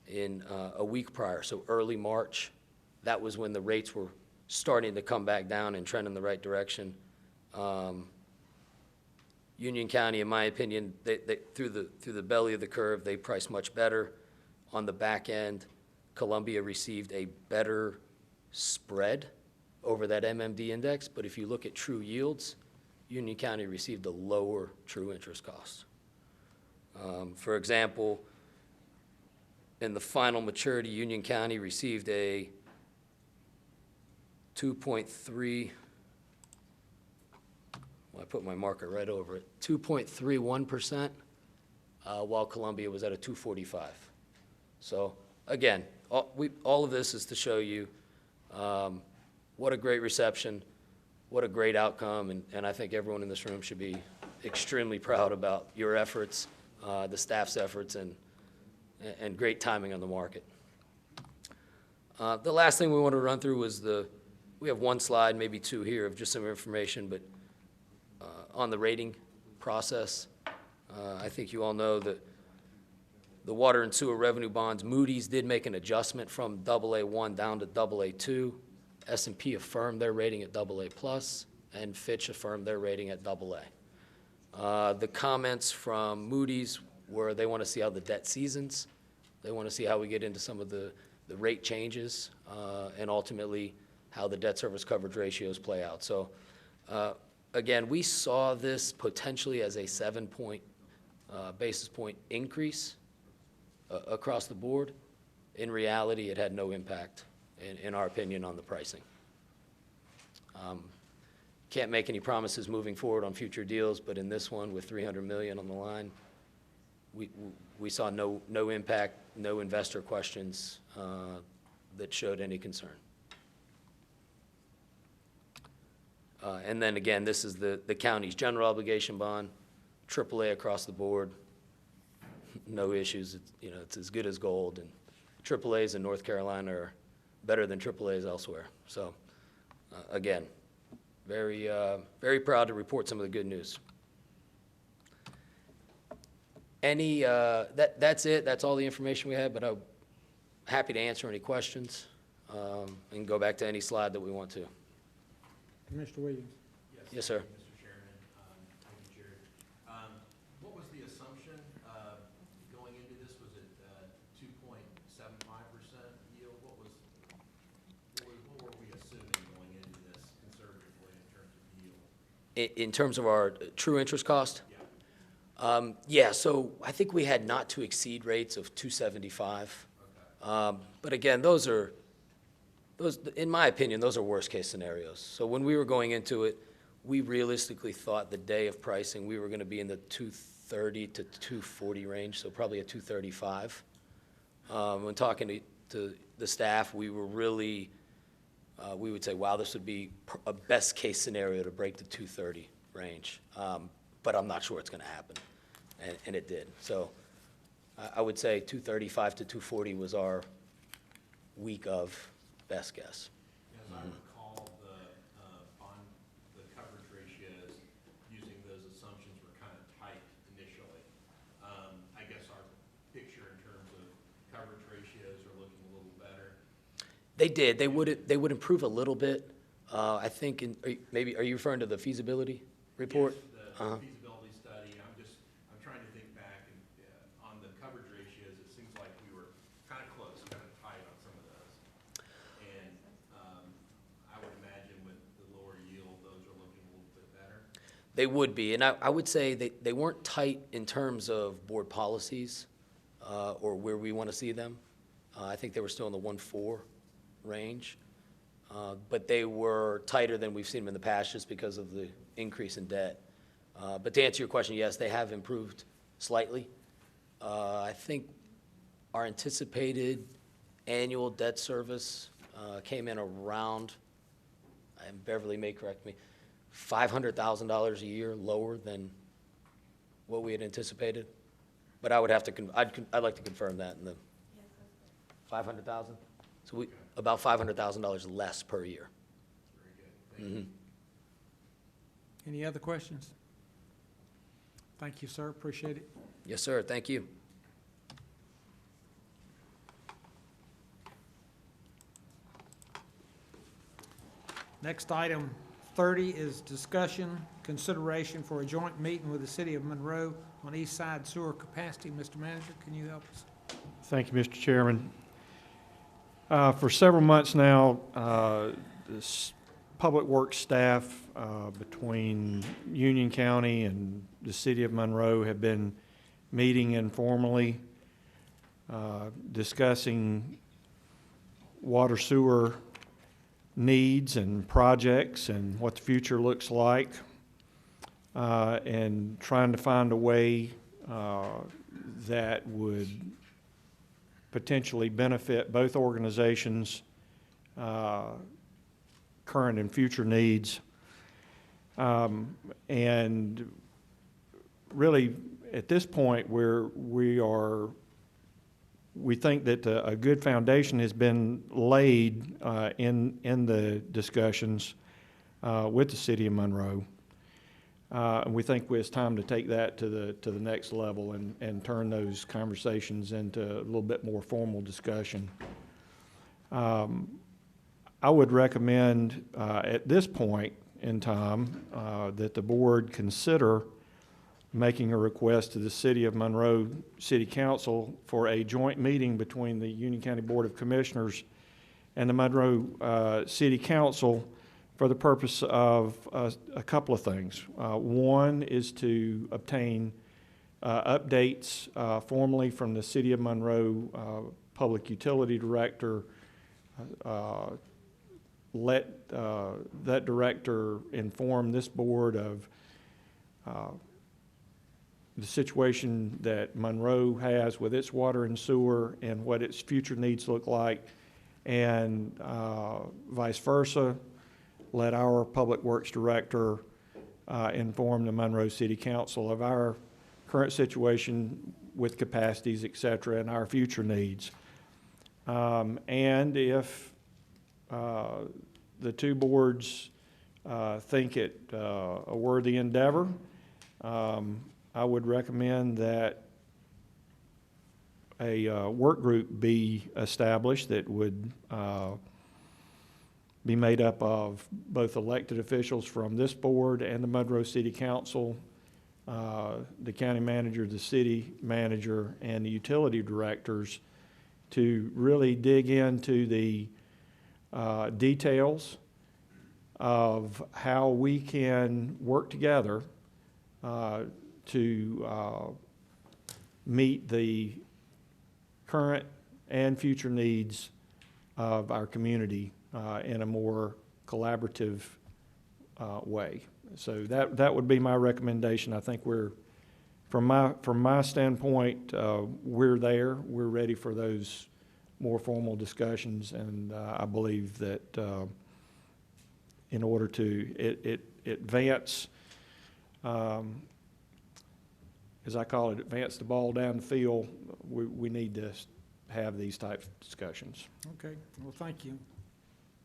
Speaker 14: in a week prior, so early March. That was when the rates were starting to come back down and trend in the right direction. Union County, in my opinion, they through the belly of the curve, they priced much better. On the back end, Columbia received a better spread over that MMD index, but if you look at true yields, Union County received a lower true interest cost. For example, in the final maturity, Union County received a 2.3, I put my marker right over it, 2.31%, while Columbia was at a 2.45. So again, all of this is to show you what a great reception, what a great outcome, and I think everyone in this room should be extremely proud about your efforts, the staff's efforts, and great timing on the market. The last thing we want to run through was we have one slide, maybe two here, of just some information, but on the rating process. I think you all know that the water and sewer revenue bonds, Moody's did make an adjustment from AA1 down to AA2. S&P affirmed their rating at AA+, and Fitch affirmed their rating at AA. The comments from Moody's were they want to see how the debt seasons. They want to see how we get into some of the rate changes, and ultimately how the debt service coverage ratios play out. So again, we saw this potentially as a 7 basis point increase across the board. In reality, it had no impact, in our opinion, on the pricing. Can't make any promises moving forward on future deals, but in this one with $300 million on the line, we saw no impact, no investor questions that showed any concern. And then again, this is the county's general obligation bond, AAA across the board, no issues. It's as good as gold, and AAAs in North Carolina are better than AAAs elsewhere. So again, very proud to report some of the good news. That's it. That's all the information we had, but I'm happy to answer any questions and go back to any slide that we want to.
Speaker 1: Commissioner Williams.
Speaker 14: Yes, sir.
Speaker 7: Mr. Chairman, thank you, Chair. What was the assumption going into this? Was it 2.75% yield? What were we assuming going into this conservatively in terms of yield?
Speaker 14: In terms of our true interest cost? Yeah, so I think we had not to exceed rates of 2.75. Okay. But again, in my opinion, those are worst case scenarios. So when we were going into it, we realistically thought the day of pricing, we were gonna be in the 230 to 240 range, so probably a 235. When talking to the staff, we were really, we would say, wow, this would be a best-case scenario to break the 230 range. But I'm not sure it's gonna happen, and it did. So I would say 235 to 240 was our week of best guess.
Speaker 7: As I recall, the coverage ratios, using those assumptions were kind of tight initially. I guess our picture in terms of coverage ratios are looking a little better.
Speaker 14: They did. They would improve a little bit. I think, are you referring to the feasibility report?
Speaker 7: Yes, the feasibility study. I'm trying to think back, and on the coverage ratios, it seems like we were kind of close, kind of tight on some of those. And I would imagine with the lower yield, those are looking a little bit better.
Speaker 14: They would be, and I would say they weren't tight in terms of board policies or where we want to see them. I think they were still in the 1.4 range, but they were tighter than we've seen them in the past just because of the increase in debt. But to answer your question, yes, they have improved slightly. I think our anticipated annual debt service came in around, and Beverly may correct me, $500,000 a year lower than what we had anticipated. But I would have to, I'd like to confirm that in the 500,000? So about $500,000 less per year.
Speaker 7: Very good. Thank you.
Speaker 1: Any other questions? Thank you, sir. Appreciate it.
Speaker 14: Yes, sir. Thank you.
Speaker 1: Next item 30 is discussion, consideration for a joint meeting with the City of Monroe on East Side sewer capacity. Mr. Manager, can you help us?
Speaker 13: Thank you, Mr. Chairman. For several months now, this public works staff between Union County and the City of Monroe have been meeting informally, discussing water sewer needs and projects and what the future looks like, and trying to find a way that would potentially benefit both organizations' current and future needs. And really, at this point, we think that a good foundation has been laid in the discussions with the City of Monroe. And we think it's time to take that to the next level and turn those conversations into a little bit more formal discussion. I would recommend at this point in time that the board consider making a request to the City of Monroe City Council for a joint meeting between the Union County Board of Commissioners and the Monroe City Council for the purpose of a couple of things. One is to obtain updates formally from the City of Monroe Public Utility Director. Let that director inform this board of the situation that Monroe has with its water and sewer and what its future needs look like, and vice versa. Let our Public Works Director inform the Monroe City Council of our current situation with capacities, et cetera, and our future needs. And if the two boards think it a worthy endeavor, I would recommend that a work group be established that would be made up of both elected officials from this board and the Monroe City Council, the county manager, the city manager, and the utility directors to really dig into the details of how we can work together to meet the current and future needs of our community in a more collaborative way. So that would be my recommendation. I think from my standpoint, we're there. We're ready for those more formal discussions, and I believe that in order to advance, as I call it, advance the ball down the field, we need to have these type of discussions.
Speaker 1: Okay, well, thank you.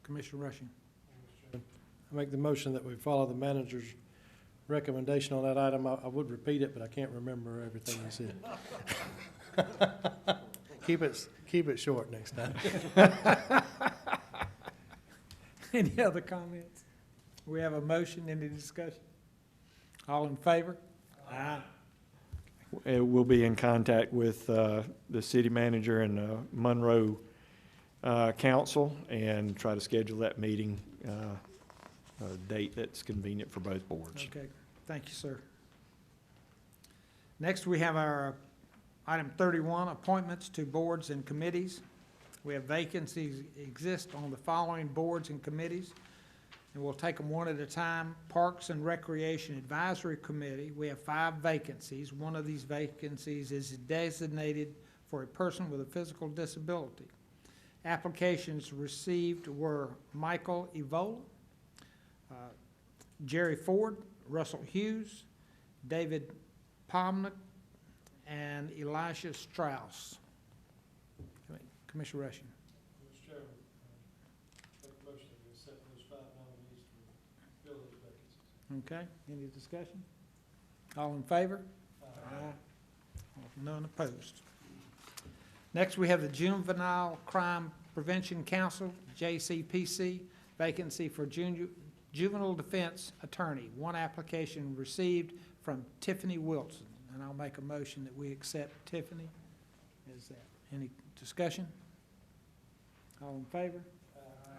Speaker 1: Commissioner Rushing.
Speaker 5: I make the motion that we follow the manager's recommendation on that item. I would repeat it, but I can't remember everything he said. Keep it short next time.
Speaker 1: Any other comments? We have a motion, any discussion? All in favor? Aye.
Speaker 13: We'll be in contact with the city manager and Monroe Council and try to schedule that meeting, a date that's convenient for both boards.
Speaker 1: Okay, thank you, sir. Next, we have our item 31, appointments to boards and committees. We have vacancies exist on the following boards and committees, and we'll take them one at a time. Parks and Recreation Advisory Committee, we have 5 vacancies. One of these vacancies is designated for a person with a physical disability. Applications received were Michael Evola, Jerry Ford, Russell Hughes, David Pomnick, and Elisha Strauss. Commissioner Rushing.
Speaker 5: Mr. Chairman, make a motion that we accept those 5 nominees to fill those vacancies.
Speaker 1: Okay, any discussion? All in favor? Aye. None opposed. Next, we have the Juvenile Crime Prevention Council, JCPC, vacancy for juvenile defense attorney. 1 application received from Tiffany Wilson, and I'll make a motion that we accept Tiffany. Is that any discussion? All in favor?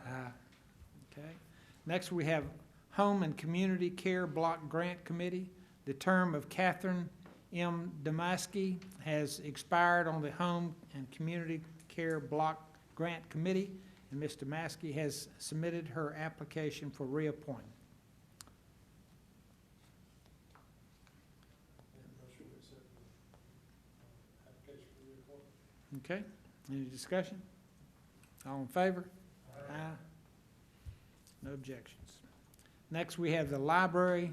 Speaker 1: Aye. Okay. Next, we have Home and Community Care Block Grant Committee. The term of Catherine M. Damaski has expired on the Home and Community Care Block Grant Committee, and Ms. Damaski has submitted her application for reappointment. Okay, any discussion? All in favor? Aye. No objections. Next, we have the Library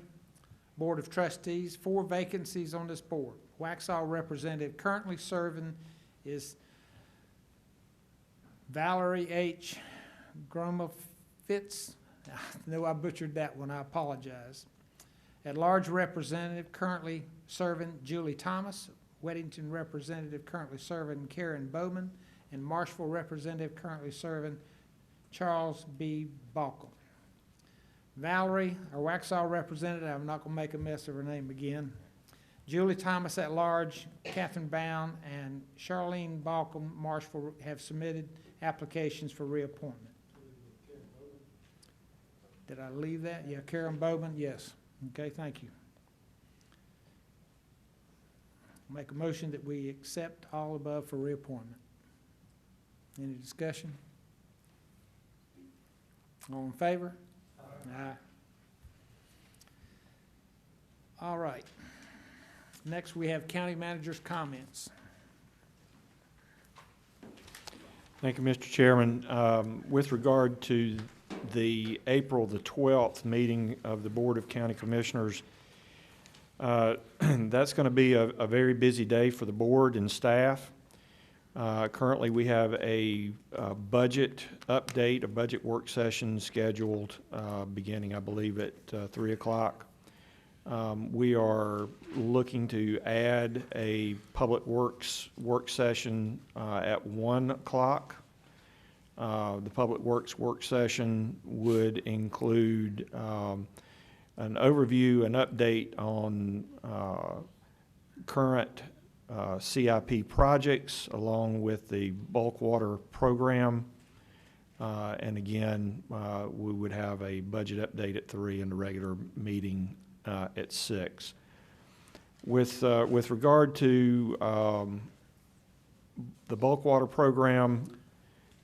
Speaker 1: Board of Trustees, 4 vacancies on this board. Waxhaw representative currently serving is Valerie H. Gromafitz. I know I butchered that one, I apologize. At-large representative currently serving Julie Thomas. Weddington representative currently serving Karen Bowman, and Marshville representative currently serving Charles B. Balkum. Valerie, our Waxhaw representative, I'm not going to make a mess of her name again. Julie Thomas at large, Catherine Bound, and Charlene Balkum, Marshville, have submitted applications for reappointment. Did I leave that? Yeah, Karen Bowman, yes. Okay, thank you. Make a motion that we accept all above for reappointment. Any discussion? All in favor? Aye. All right. Next, we have county manager's comments.
Speaker 13: Thank you, Mr. Chairman. With regard to the April the 12th meeting of the Board of County Commissioners, that's going to be a very busy day for the board and staff. Currently, we have a budget update, a budget work session scheduled beginning, I believe, at 3 o'clock. We are looking to add a public works work session at 1 o'clock. The public works work session would include an overview, an update on current CIP projects along with the bulk water program. And again, we would have a budget update at 3 and a regular meeting at 6. With regard to the bulk water program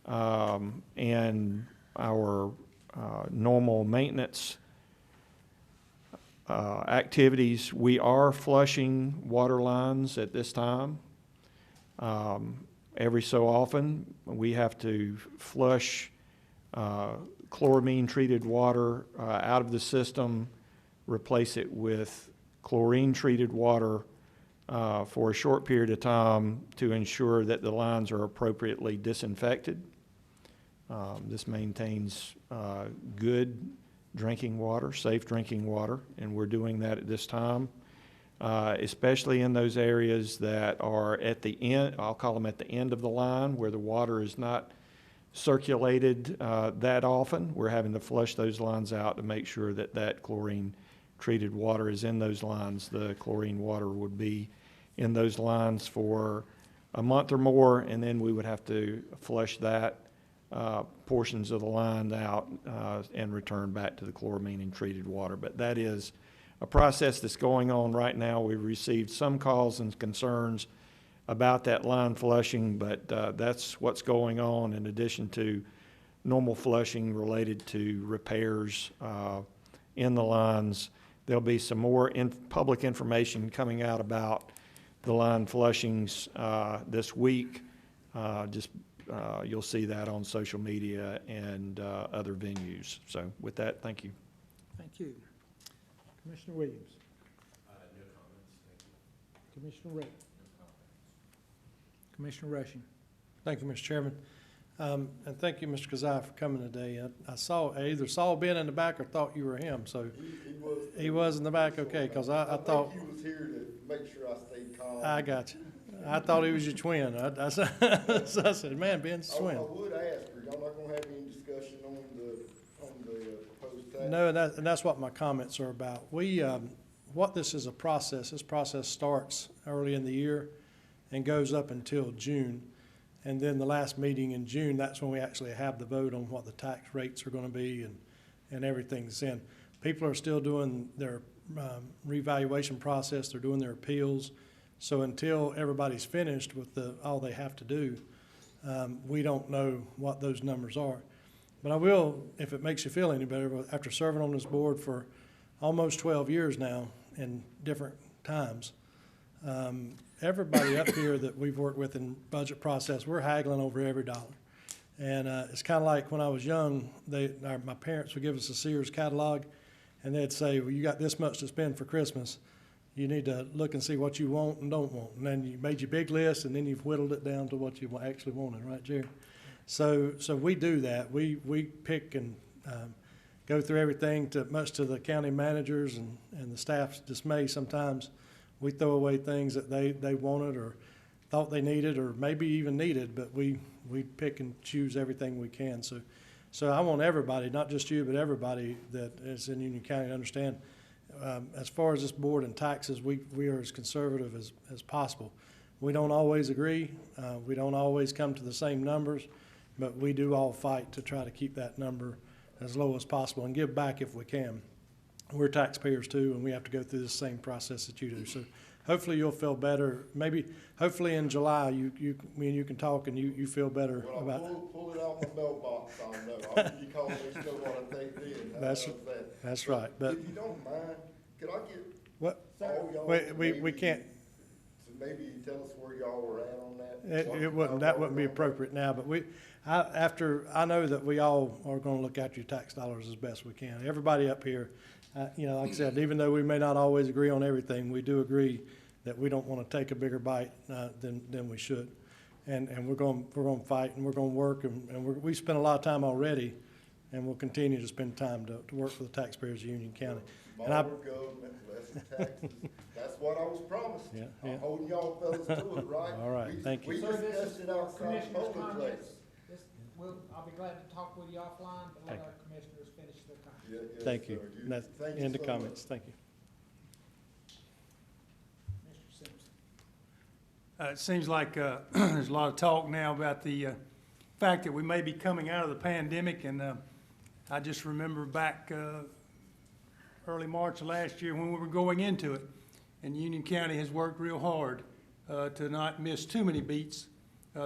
Speaker 13: and our normal maintenance activities, we are flushing water lines at this time. Every so often, we have to flush chloramine-treated water out of the system, replace it with chlorine-treated water for a short period of time to ensure that the lines are appropriately disinfected. This maintains good drinking water, safe drinking water, and we're doing that at this time, especially in those areas that are at the end, I'll call them at the end of the line, where the water is not circulated that often. We're having to flush those lines out to make sure that that chlorine-treated water is in those lines. The chlorine water would be in those lines for a month or more, and then we would have to flush that portions of the line out and return back to the chloramine and treated water. But that is a process that's going on right now. We've received some calls and concerns about that line flushing, but that's what's going on in addition to normal flushing related to repairs in the lines. There'll be some more public information coming out about the line flushings this week. You'll see that on social media and other venues. So with that, thank you.
Speaker 1: Thank you. Commissioner Williams.
Speaker 7: No comments, thank you.
Speaker 1: Commissioner Ray. Commissioner Rushing.
Speaker 5: Thank you, Mr. Chairman. And thank you, Mr. Kazai, for coming today. I either saw Ben in the back or thought you were him, so. He was in the back, okay, because I thought.
Speaker 9: He was here to make sure I stayed calm.
Speaker 5: I got you. I thought he was your twin. So I said, man, Ben's
Speaker 9: I
Speaker 5: twin.
Speaker 9: would ask, are y'all not gonna have any discussion on the proposed tax?
Speaker 5: No, and that's what my comments are about. What this is a process, this process starts early in the year and goes up until June. And then the last meeting in June, that's when we actually have the vote on what the tax rates are gonna be and everything's in. People are still doing their revaluation process, they're doing their appeals. So until everybody's finished with all they have to do, we don't know what those numbers are. But I will, if it makes you feel any better, after serving on this board for almost 12 years now in different times, everybody up here that we've worked with in budget process, we're haggling over every dollar. And it's kind of like when I was young, my parents would give us a Sears catalog, and they'd say, well, you got this much to spend for Christmas. You need to look and see what you want and don't want. And then you made your big list, and then you've whittled it down to what you actually wanted, right, Jerry? So we do that. We pick and go through everything, much to the county managers and the staff's dismay sometimes. We throw away things that they wanted or thought they needed or maybe even needed, but we pick and choose everything we can. So I want everybody, not just you, but everybody that is in Union County to understand, as far as this board and taxes, we are as conservative as possible. We don't always agree. We don't always come to the same numbers, but we do all fight to try to keep that number as low as possible and give back if we can. We're taxpayers too, and we have to go through the same process that you do. So hopefully you'll feel better. Hopefully in July, me and you can talk and you feel better about.
Speaker 9: Pull it out my mailbox, I'll know. You call me, still what I think then.
Speaker 5: That's right. But
Speaker 9: if you don't mind, could I get
Speaker 5: what?
Speaker 9: all y'all?
Speaker 5: We can't.
Speaker 9: So maybe you tell us where y'all were at on that.
Speaker 5: That wouldn't be appropriate now, but I know that we all are going to look after your tax dollars as best we can. Everybody up here, like I said, even though we may not always agree on everything, we do agree that we don't want to take a bigger bite than we should, and we're going to fight and we're going to work and we spent a lot of time already, and we'll continue to spend time to work for the taxpayers of Union County.
Speaker 9: Smaller government, less taxes. That's what I was promised.
Speaker 5: Yeah.
Speaker 9: I'm holding y'all fellas to it, right?
Speaker 5: All right, thank you.
Speaker 9: We discussed it outside
Speaker 1: Commissioners'
Speaker 9: public
Speaker 1: comments.
Speaker 9: place.
Speaker 1: I'll be glad to talk with you offline, but let
Speaker 5: Thank
Speaker 1: our commissioners finish their comments.
Speaker 9: Yes,
Speaker 5: Thank you.
Speaker 9: sir.
Speaker 5: That's
Speaker 9: Thank you
Speaker 5: end of
Speaker 9: so
Speaker 5: comments.
Speaker 9: much.
Speaker 5: Thank you.
Speaker 1: Mr. Simpson.
Speaker 3: It seems like there's a lot of talk now about the fact that we may be coming out of the pandemic, and I just remember back early March of last year when we were going into it, and Union County has worked real hard to not miss too many beats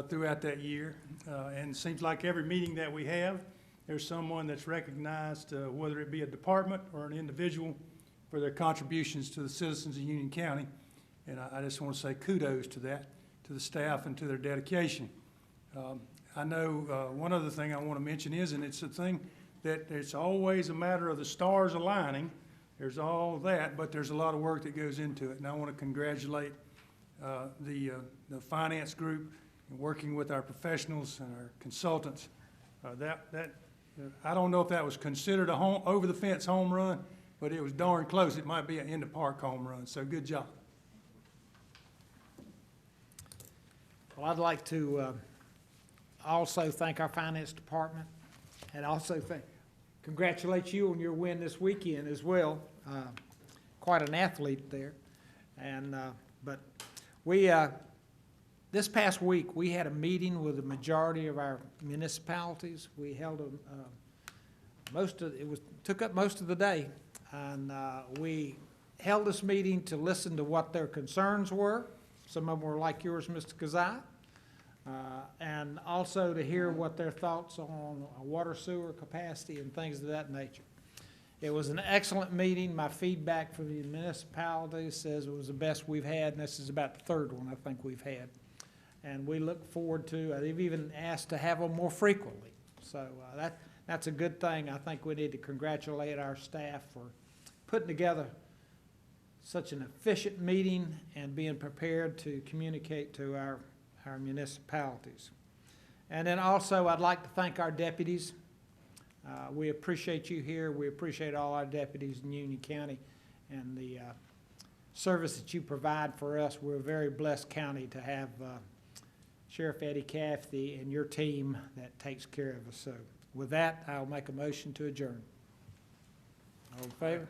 Speaker 3: throughout that year. And it seems like every meeting that we have, there's someone that's recognized, whether it be a department or an individual, for their contributions to the citizens of Union County. And I just want to say kudos to that, to the staff and to their dedication. I know one other thing I want to mention is, and it's a thing that it's always a matter of the stars aligning. There's all that, but there's a lot of work that goes into it. And I want to congratulate the finance group and working with our professionals and our consultants. I don't know if that was considered a over-the-fence home run, but it was darn close. It might be an in-the-park home run, so good job.
Speaker 1: Well, I'd like to also thank our finance department and also congratulate you on your win this weekend as well. Quite an athlete there. And, but we, this past week, we had a meeting with the majority of our municipalities. We held took up most of the day. And we held this meeting to listen to what their concerns were. Some of them were like yours, Mr. Kazai. And also to hear what their thoughts on water sewer capacity and things of that nature. It was an excellent meeting. My feedback from the municipality says it was the best we've had, and this is about the third one I think we've had. And we look forward to, they've even asked to have them more frequently. So that's a good thing. I think we need to congratulate our staff for putting together such an efficient meeting and being prepared to communicate to our municipalities. And then also, I'd like to thank our deputies. We appreciate you here. We appreciate all our deputies in Union County and the service that you provide for us. We're a very blessed county to have Sheriff Eddie Cathy and your team that takes care of us. So with that, I'll make a motion to adjourn. All in favor?